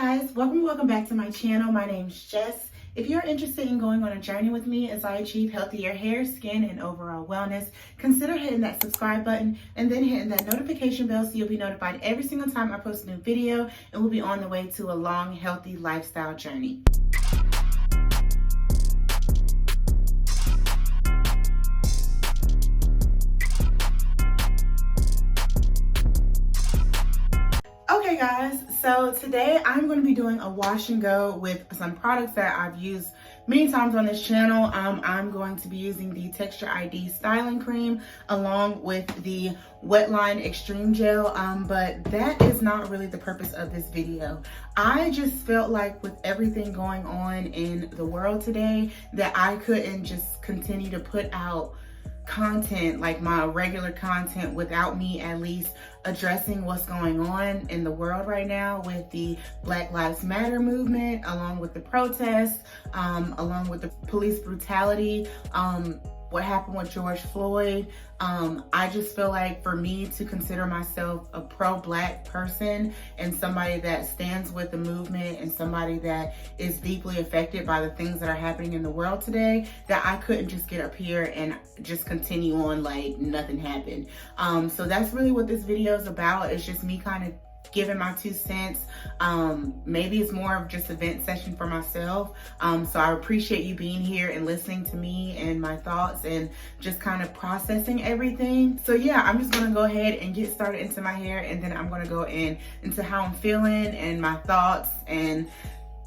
guys, welcome back to my channel. My name's Jess. If you're interested in going on a journey with me as I achieve healthier hair, skin, and overall wellness, consider hitting that subscribe button and then hitting that notification bell so you'll be notified every single time I post a new video, and we'll be on the way to a long, healthy lifestyle journey. Okay guys, so today I'm going to be doing a wash and go with some products that I've used many times on this channel. I'm going to be using the Texture ID styling cream along with the WETLINE extreme gel, but that is not really the purpose of this video. I just felt like with everything going on in the world today that I couldn't just continue to put out content like my regular content without me at least addressing what's going on in the world right now with the Black Lives Matter movement, along with the protests, along with the police brutality, what happened with George Floyd. I just feel like for me to consider myself a pro-Black person and somebody that stands with the movement and somebody that is deeply affected by the things that are happening in the world today, that I couldn't just get up here and just continue on like nothing happened. So that's really what this video is about. It's just me kind of giving my 2 cents. Maybe it's more of just a vent session for myself. So I appreciate you being here and listening to me and my thoughts and just kind of processing everything. So yeah, I'm just gonna go ahead and get started into my hair, and then I'm gonna go into how I'm feeling and my thoughts and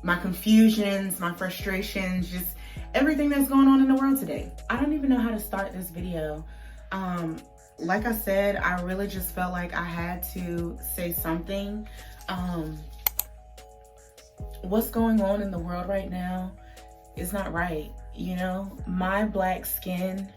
my confusions, my frustrations, just everything that's going on in the world today. I don't even know how to start this video. Like I said, I really just felt like I had to say something. What's going on in the world right now is not right. You know, my Black skin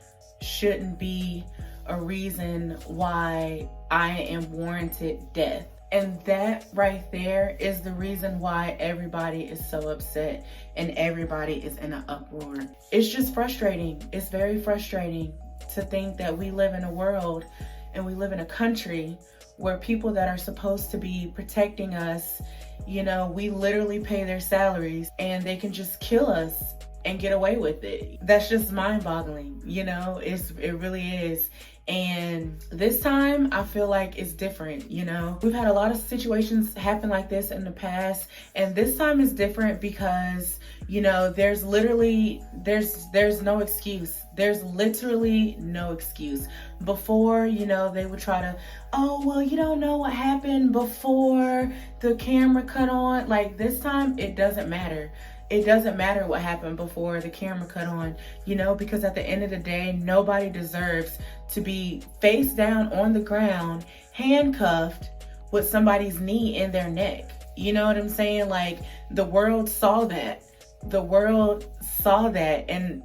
shouldn't be a reason why I am warranted death. And that right there is the reason why everybody is so upset and everybody is in an uproar. It's just frustrating. It's very frustrating to think that we live in a world and we live in a country where people that are supposed to be protecting us, you know, we literally pay their salaries and they can just kill us and get away with it. That's just mind-boggling, you know, it really is. And this time I feel like it's different. You know, we've had a lot of situations happen like this in the past, and this time is different because, you know, there's no excuse. There's literally no excuse. Before, you know, they would try to, oh, well, you don't know what happened before the camera cut on. Like this time, it doesn't matter. It doesn't matter what happened before the camera cut on, you know, because at the end of the day, nobody deserves to be face down on the ground, handcuffed with somebody's knee in their neck. You know what I'm saying? Like the world saw that. The world saw that, and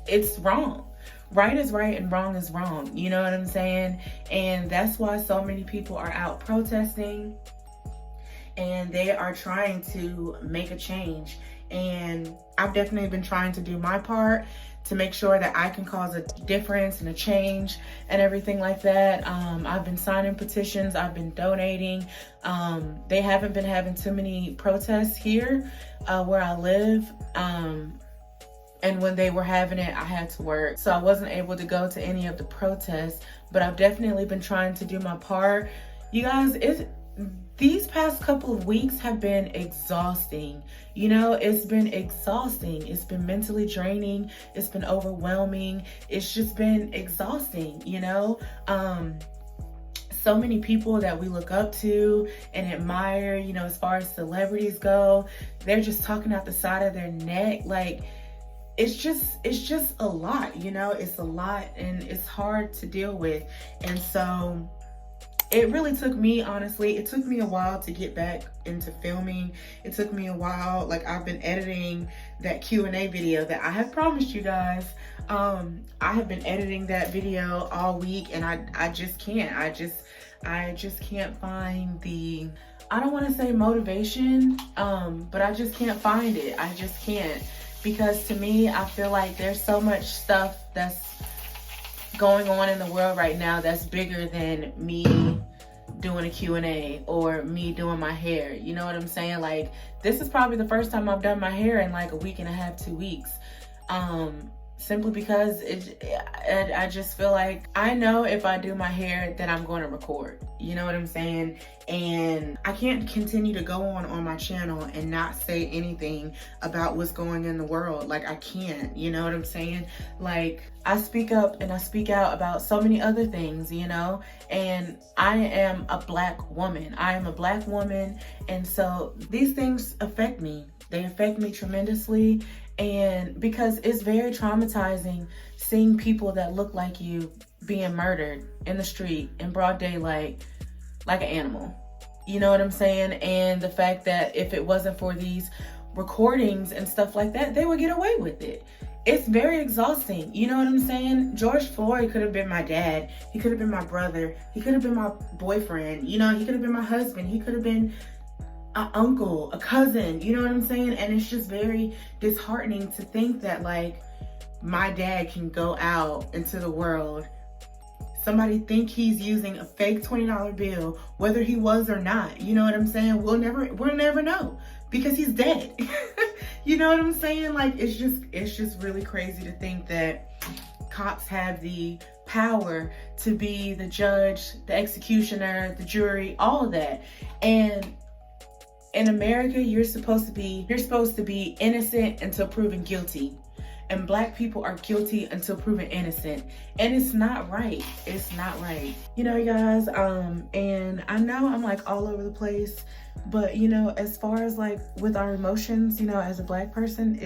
it's wrong. Right is right and wrong is wrong. You know what I'm saying? And that's why so many people are out protesting and they are trying to make a change. And I've definitely been trying to do my part to make sure that I can cause a difference and a change and everything like that. I've been signing petitions, I've been donating. They haven't been having too many protests here where I live. And when they were having it, I had to work. So I wasn't able to go to any of the protests, but I've definitely been trying to do my part. You guys, these past couple of weeks have been exhausting. You know, it's been exhausting. It's been mentally draining. It's been overwhelming. It's just been exhausting, you know? So many people that we look up to and admire, you know, as far as celebrities go, they're just talking out the side of their neck. Like, it's just a lot, you know? It's a lot and it's hard to deal with. And so it really took me, honestly, it took me a while to get back into filming. It took me a while. Like, I've been editing that Q&A video that I had promised you guys. I have been editing that video all week, and I just can't. I just can't find the, I don't want to say motivation, but I just can't find it. I just can't. Because to me, I feel like there's so much stuff that's going on in the world right now that's bigger than me doing a Q&A or me doing my hair. You know what I'm saying? Like, this is probably the first time I've done my hair in like a week and a half, 2 weeks. Simply because I just feel like I know if I do my hair that I'm going to record. You know what I'm saying? And I can't continue to go on my channel and not say anything about what's going in the world. Like, I can't, you know what I'm saying? Like, I speak up and I speak out about so many other things, you know? And I am a Black woman. I am a Black woman. And so these things affect me. They affect me tremendously. And because it's very traumatizing seeing people that look like you being murdered in the street in broad daylight like an animal. You know what I'm saying? And the fact that if it wasn't for these recordings and stuff like that, they would get away with it. It's very exhausting. You know what I'm saying? George Floyd could have been my dad. He could have been my brother. He could have been my boyfriend. You know, he could have been my husband. He could have been an uncle, a cousin, you know what I'm saying? And it's just very disheartening to think that like my dad can go out into the world, somebody think he's using a fake $20 bill, whether he was or not, you know what I'm saying? We'll never know because he's dead. You know what I'm saying? Like, it's just really crazy to think that cops have the power to be the judge, the executioner, the jury, all of that. And in America, you're supposed to be innocent until proven guilty. And Black people are guilty until proven innocent. And it's not right. It's not right. You know, you guys, and I know I'm like all over the place, but you know, as far as like with our emotions, you know, as a Black person,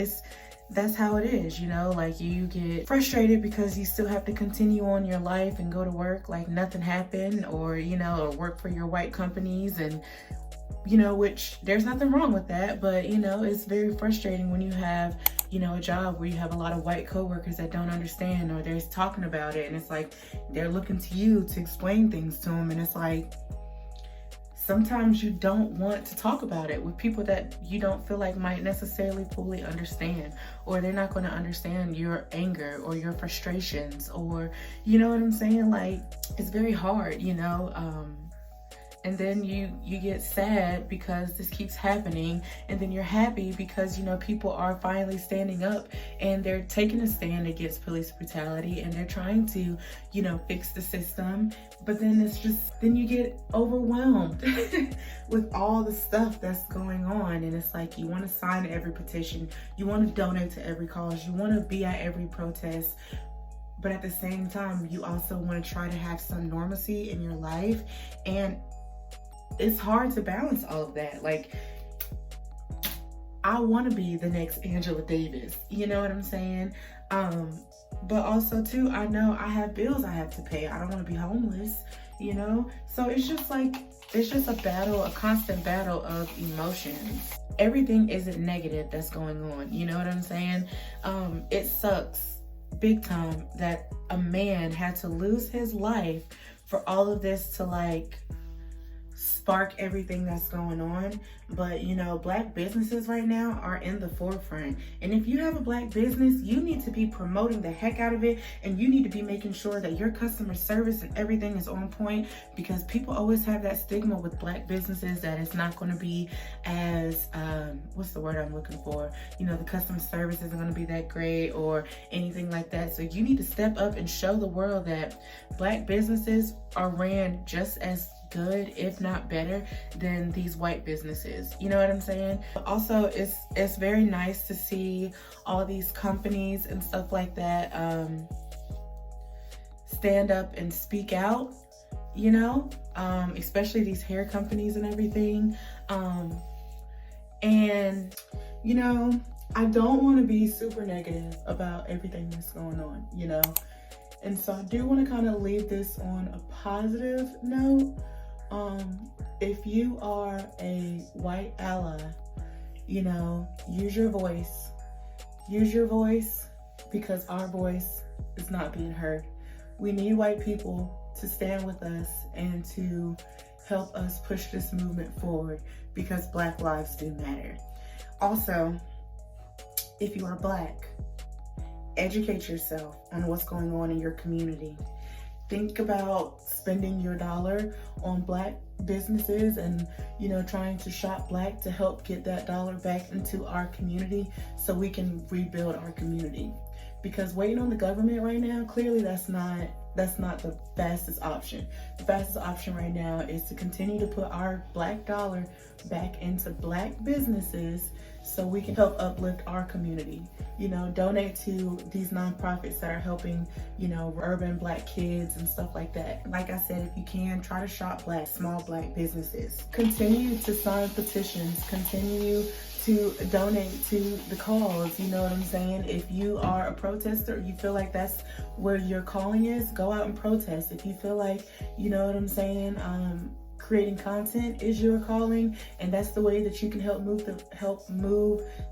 that's how it is, you know, like you get frustrated because you still have to continue on your life and go to work like nothing happened, or, you know, or work for your white companies, and you know, which there's nothing wrong with that, but you know, it's very frustrating when you have, you know, a job where you have a lot of white coworkers that don't understand, or they're talking about it and it's like they're looking to you to explain things to them, and it's like sometimes you don't want to talk about it with people that you don't feel like might necessarily fully understand, or they're not going to understand your anger or your frustrations, or you know what I'm saying? Like, it's very hard, you know. And then you get sad because this keeps happening, and then you're happy because, you know, people are finally standing up and they're taking a stand against police brutality, and they're trying to, you know, fix the system. But then then you get overwhelmed with all the stuff that's going on, and it's like you want to sign every petition, you want to donate to every cause, you want to be at every protest, but at the same time you also want to try to have some normalcy in your life. And it's hard to balance all of that. Like, I want to be the next Angela Davis, you know what I'm saying? But also too, I know I have bills I have to pay. I don't want to be homeless, you know? So it's just like, it's just a battle, a constant battle of emotions. Everything isn't negative that's going on, you know what I'm saying? It sucks big time that a man had to lose his life for all of this to like spark everything that's going on. But you know, Black businesses right now are in the forefront, and if you have a Black business, you need to be promoting the heck out of it, and you need to be making sure that your customer service and everything is on point, because people always have that stigma with Black businesses that it's not going to be as what's the word I'm looking for, you know, the customer service isn't going to be that great or anything like that. So you need to step up and show the world that Black businesses are ran just as good, if not better, than these white businesses. You know what I'm saying? Also, it's very nice to see all these companies and stuff like that stand up and speak out, you know, especially these hair companies and everything. And you know, I don't want to be super negative about everything that's going on, you know, and so I do want to kind of leave this on a positive note. If you are a white ally, you know, use your voice. Use your voice, because our voice is not being heard. We need white people to stand with us and to help us push this movement forward, because Black lives do matter. Also, if you are Black, educate yourself on what's going on in your community. think about spending your dollar on Black businesses and, you know, trying to shop Black to help get that dollar back into our community so we can rebuild our community. Because waiting on the government right now, clearly that's not the fastest option. The fastest option right now is to continue to put our Black dollar back into Black businesses so we can help uplift our community. You know, donate to these nonprofits that are helping, you know, urban Black kids and stuff like that. Like I said, if you can, try to shop Black, small Black businesses. Continue to sign petitions, continue to donate to the cause, you know what I'm saying? If you are a protester, you feel like that's where your calling is, go out and protest. If you feel like, you know what I'm saying, creating content is your calling and that's the way that you can help move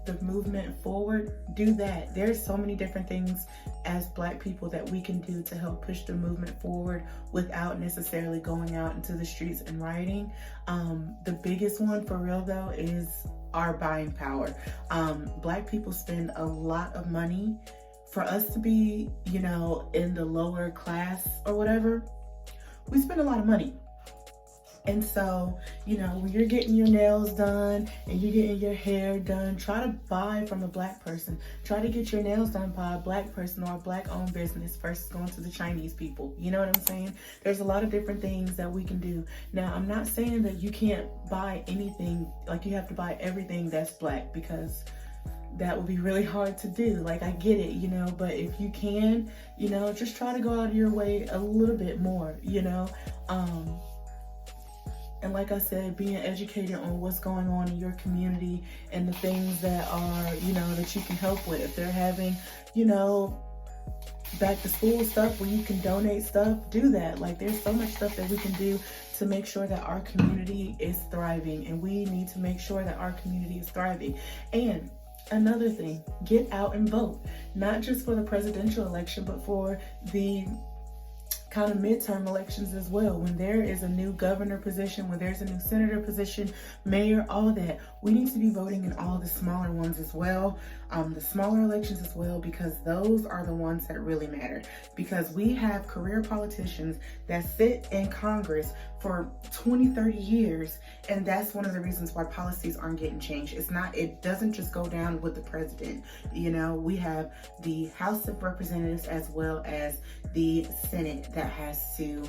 the movement forward, do that. There's so many different things as Black people that we can do to help push the movement forward without necessarily going out into the streets and rioting. The biggest one for real though is our buying power. Black people spend a lot of money. For us to be, you know, in the lower class or whatever, we spend a lot of money. And so, you know, when you're getting your nails done and you're getting your hair done, try to buy from a Black person. Try to get your nails done by a Black person or a Black-owned business versus going to the Chinese people. You know what I'm saying? There's a lot of different things that we can do. Now, I'm not saying that you can't buy anything, like you have to buy everything that's Black, because that would be really hard to do. Like, I get it, you know, but if you can, you know, just try to go out of your way a little bit more, you know. And like I said, being educated on what's going on in your community and the things that are, you know, that you can help with. If they're having, you know, back to school stuff where you can donate stuff, do that. Like, there's so much stuff that we can do to make sure that our community is thriving, and we need to make sure that our community is thriving. And another thing, get out and vote, not just for the presidential election, but for the kind of midterm elections as well. When there is a new governor position, when there's a new senator position, mayor, all that, we need to be voting in all the smaller ones as well, the smaller elections as well, because those are the ones that really matter. Because we have career politicians that sit in Congress for 20, 30 years, and that's one of the reasons why policies aren't getting changed. It doesn't just go down with the president. You know, we have the House of Representatives as well as the Senate that has to,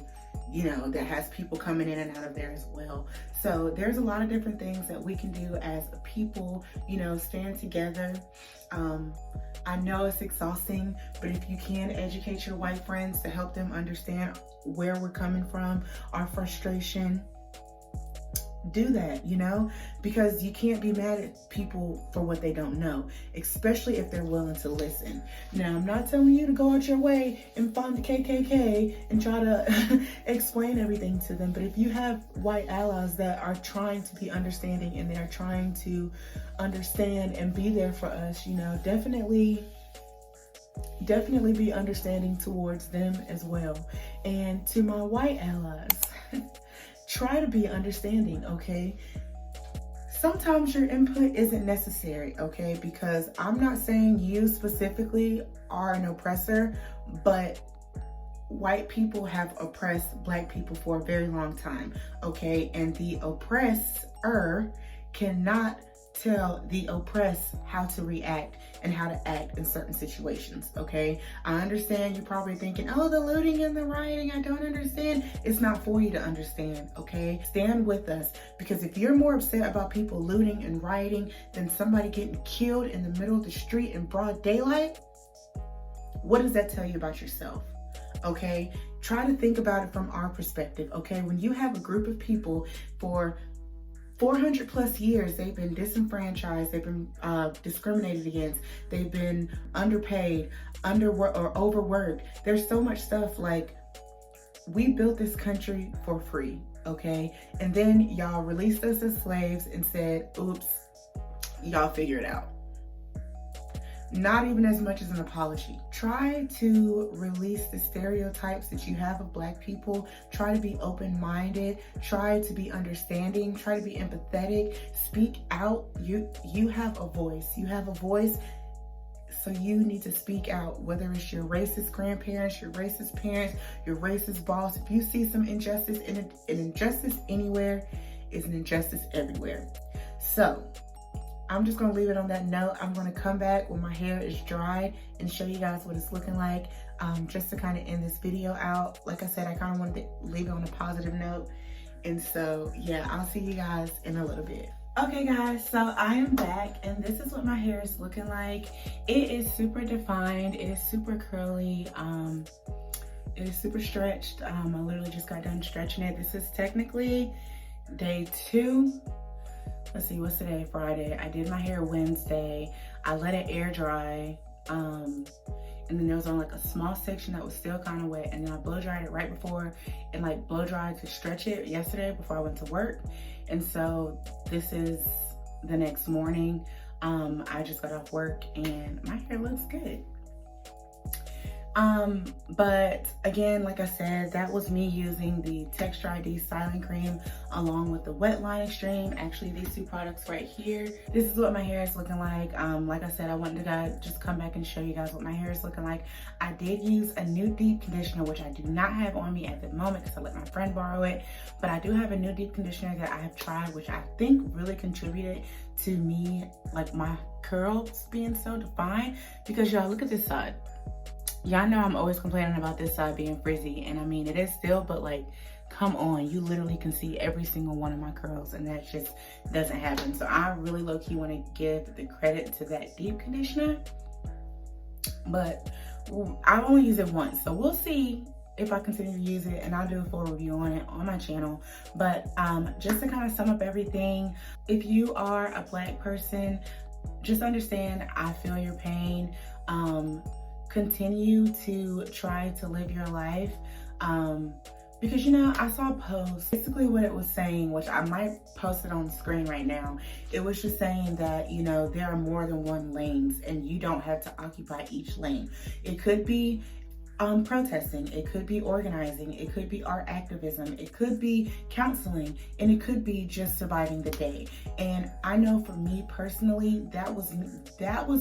you know, that has people coming in and out of there as well. So there's a lot of different things that we can do as a people, you know, stand together. I know it's exhausting, but if you can educate your white friends to help them understand where we're coming from, our frustration, do that, you know, because you can't be mad at people for what they don't know, especially if they're willing to listen. Now, I'm not telling you to go out your way and find the KKK and try to explain everything to them, but if you have white allies that are trying to be understanding and they're trying to understand and be there for us, you know, definitely be understanding towards them as well. And to my white allies, try to be understanding, okay? Sometimes your input isn't necessary, okay? Because I'm not saying you specifically are an oppressor, but white people have oppressed Black people for a very long time, okay? And the oppressor cannot tell the oppressed how to react and how to act in certain situations, okay? I understand you're probably thinking, oh, the looting and the rioting, I don't understand. It's not for you to understand, okay? Stand with us, because if you're more upset about people looting and rioting than somebody getting killed in the middle of the street in broad daylight, what does that tell you about yourself? Okay? Try to think about it from our perspective, okay? When you have a group of people for 400 plus years, they've been disenfranchised, they've been discriminated against, they've been underpaid, underworked, or overworked. There's so much stuff. Like, we built this country for free, okay? And then y'all released us as slaves and said, oops, y'all figure it out. Not even as much as an apology. Try to release the stereotypes that you have of Black people. Try to be open-minded. Try to be understanding. Try to be empathetic. Speak out. You have a voice. You have a voice. So you need to speak out, whether it's your racist grandparents, your racist parents, your racist boss. If you see some injustice, an injustice anywhere is an injustice everywhere. So I'm just gonna leave it on that note. I'm gonna come back when my hair is dry and show you guys what it's looking like, just to kind of end this video out. Like I said, I kind of wanted to leave it on a positive note. And so, yeah, I'll see you guys in a little bit. Okay guys, so I am back and this is what my hair is looking like. It is super defined, it is super curly, it is super stretched. I literally just got done stretching it. This is technically day 2. Let's see, what's today? Friday. I did my hair Wednesday. I let it air dry. And then there was only like a small section that was still kind of wet, and then I blow dried it right before, and like blow dried to stretch it yesterday before I went to work. And so this is the next morning. I just got off work and my hair looks good. But again, like I said, that was me using the Texture ID styling cream along with the WETLINE Extreme. Actually, these 2 products right here. This is what my hair is looking like. Like I said, I wanted to just come back and show you guys what my hair is looking like. I did use a new deep conditioner, which I do not have on me at the moment because I let my friend borrow it. But I do have a new deep conditioner that I have tried, which I think really contributed to me, like my curls being so defined. Because y'all, look at this side. Y'all know I'm always complaining about this side being frizzy, and I mean it is still, but like, come on, you literally can see every single one of my curls, and that just doesn't happen. So I really low-key want to give the credit to that deep conditioner, but I only use it once, so we'll see if I continue to use it, and I'll do a full review on it on my channel. But just to kind of sum up everything, if you are a Black person, just understand I feel your pain. Continue to try to live your life, because, you know, I saw a post, basically what it was saying, which I might post it on the screen right now. It was just saying that, you know, there are more than one lanes and you don't have to occupy each lane. It could be protesting, it could be organizing, it could be art activism, it could be counseling, and it could be just surviving the day. And I know for me personally, that was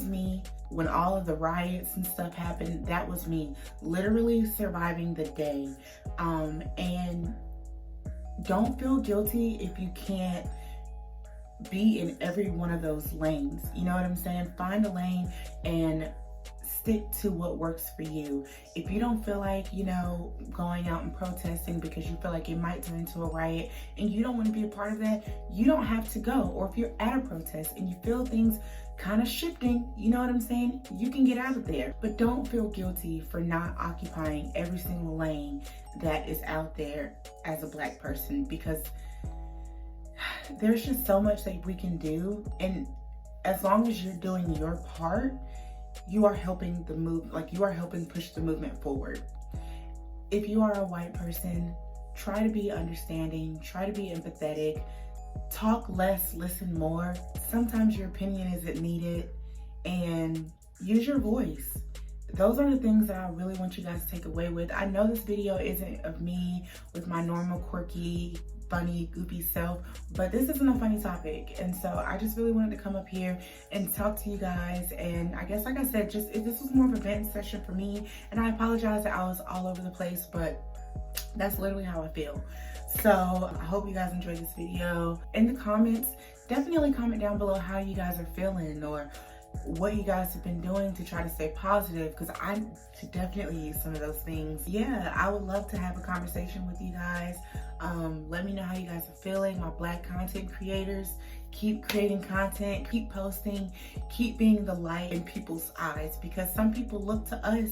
me when all of the riots and stuff happened. That was me literally surviving the day. And don't feel guilty if you can't be in every one of those lanes. You know what I'm saying? Find a lane and stick to what works for you. If you don't feel like, you know, going out and protesting because you feel like it might turn into a riot and you don't want to be a part of that, you don't have to go. Or if you're at a protest and you feel things kind of shifting, you know what I'm saying, you can get out of there. But don't feel guilty for not occupying every single lane that is out there as a Black person, because there's just so much that we can do, and as long as you're doing your part, you are helping the move, like you are helping push the movement forward. If you are a white person, try to be understanding, try to be empathetic, talk less, listen more. Sometimes your opinion isn't needed, and use your voice. Those are the things that I really want you guys to take away with. I know this video isn't of me with my normal quirky, funny, goofy self, but this isn't a funny topic, and so I just really wanted to come up here and talk to you guys. And I guess, like I said, just if this was more of a vent session for me, and I apologize that I was all over the place, but that's literally how I feel. So I hope you guys enjoyed this video. In the comments, definitely comment down below how you guys are feeling, or what you guys have been doing to try to stay positive, because I could definitely use some of those things. Yeah, I would love to have a conversation with you guys. Let me know how you guys are feeling. My Black content creators, keep creating content, keep posting, keep being the light in people's eyes, because some people look to us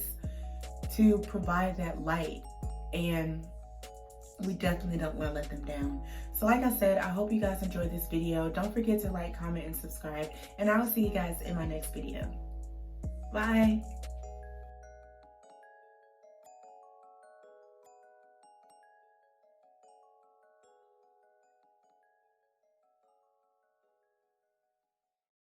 to provide that light, and we definitely don't want to let them down. So like I said, I hope you guys enjoyed this video. Don't forget to like, comment, and subscribe, and I will see you guys in my next video. Bye.